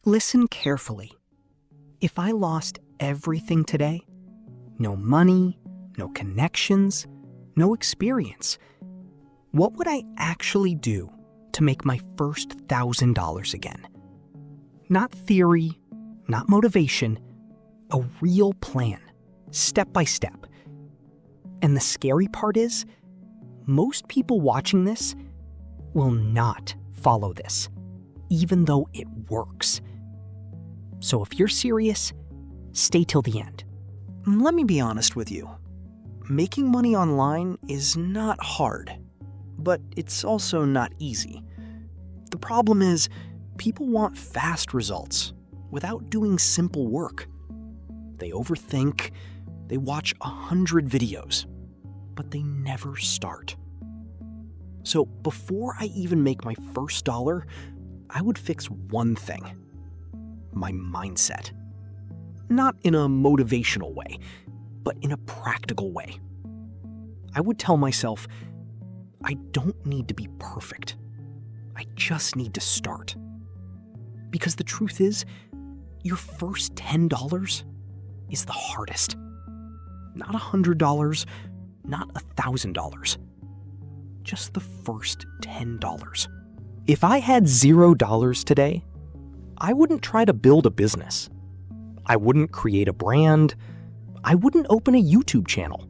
Listen carefully. If I lost everything today, no money, no connections, no experience, what would I actually do to make my first $1,000 again? Not theory, not motivation, a real plan, step by step. And the scary part is, most people watching this will not follow this, even though it works. So if you're serious, stay till the end. Let me be honest with you. Making money online is not hard, but it's also not easy. The problem is, people want fast results without doing simple work. They overthink, they watch 100 videos, but they never start. So before I even make my first dollar, I would fix one thing: my mindset. Not in a motivational way, but in a practical way. I would tell myself, I don't need to be perfect. I just need to start. Because the truth is, your first $10 is the hardest. Not $100, not $1,000. Just the first $10. If I had $0 today, I wouldn't try to build a business. I wouldn't create a brand. I wouldn't open a YouTube channel.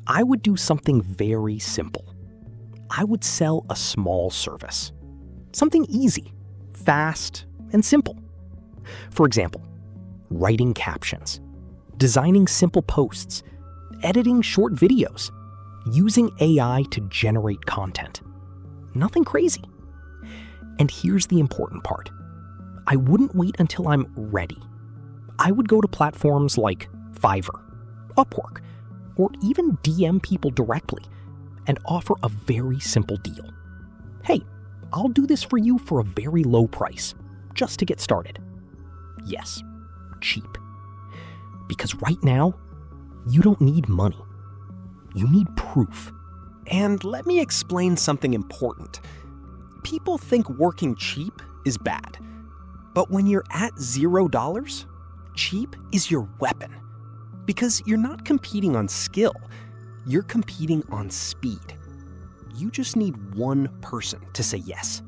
I would do something very simple. I would sell a small service. Something easy, fast, and simple. For example, writing captions, designing simple posts, editing short videos, using AI to generate content. Nothing crazy. And here's the important part. I wouldn't wait until I'm ready. I would go to platforms like Fiverr, Upwork, or even DM people directly and offer a very simple deal. Hey, I'll do this for you for a very low price, just to get started. Yes, cheap. Because right now, you don't need money. You need proof. And let me explain something important. People think working cheap is bad. But when you're at $0, cheap is your weapon. Because you're not competing on skill, you're competing on speed. You just need one person to say yes.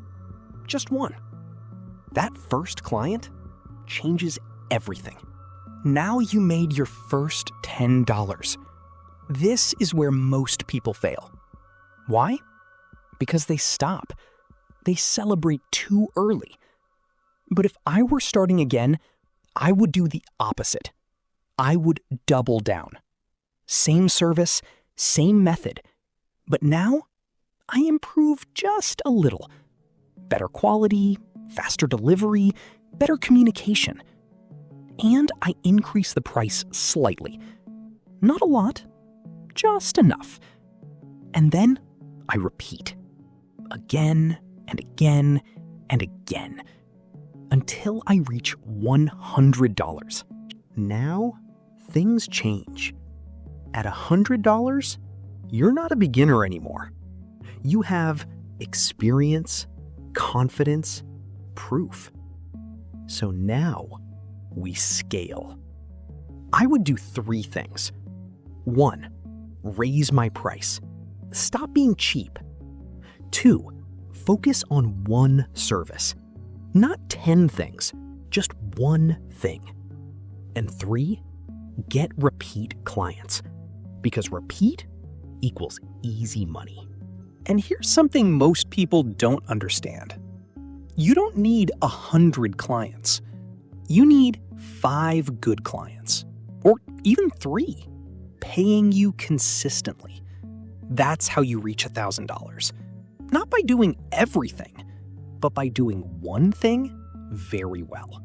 Just one. That first client changes everything. Now you made your first $10. This is where most people fail. Why? Because they stop. They celebrate too early. But if I were starting again, I would do the opposite. I would double down. Same service, same method. But now, I improve just a little. Better quality, faster delivery, better communication. And I increase the price slightly. Not a lot, just enough. And then I repeat. Again and again and again. Until I reach $100. Now, things change. At $100, you're not a beginner anymore. You have experience, confidence, proof. So now, we scale. I would do 3 things. 1, raise my price. Stop being cheap. 2, focus on one service. Not 10 things, just one thing. And 3, get repeat clients. Because repeat equals easy money. And here's something most people don't understand. You don't need 100 clients. You need 5 good clients, or even 3, paying you consistently. That's how you reach $1,000. Not by doing everything, but by doing one thing very well.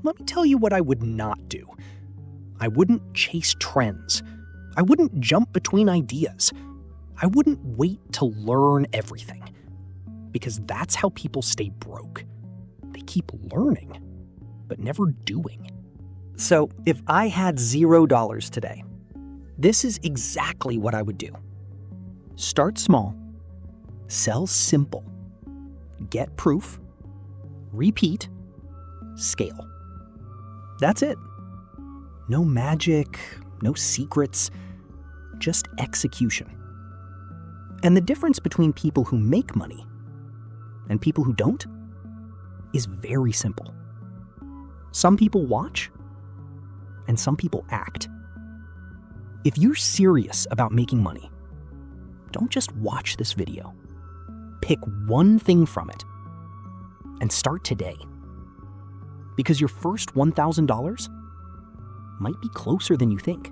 Let me tell you what I would not do. I wouldn't chase trends. I wouldn't jump between ideas. I wouldn't wait to learn everything. Because that's how people stay broke. They keep learning, but never doing. So if I had $0 today, this is exactly what I would do. Start small, sell simple, get proof, repeat, scale. That's it. No magic, no secrets, just execution. And the difference between people who make money and people who don't is very simple. Some people watch, and some people act. If you're serious about making money, don't just watch this video. Pick one thing from it and start today. Because your first $1,000 might be closer than you think.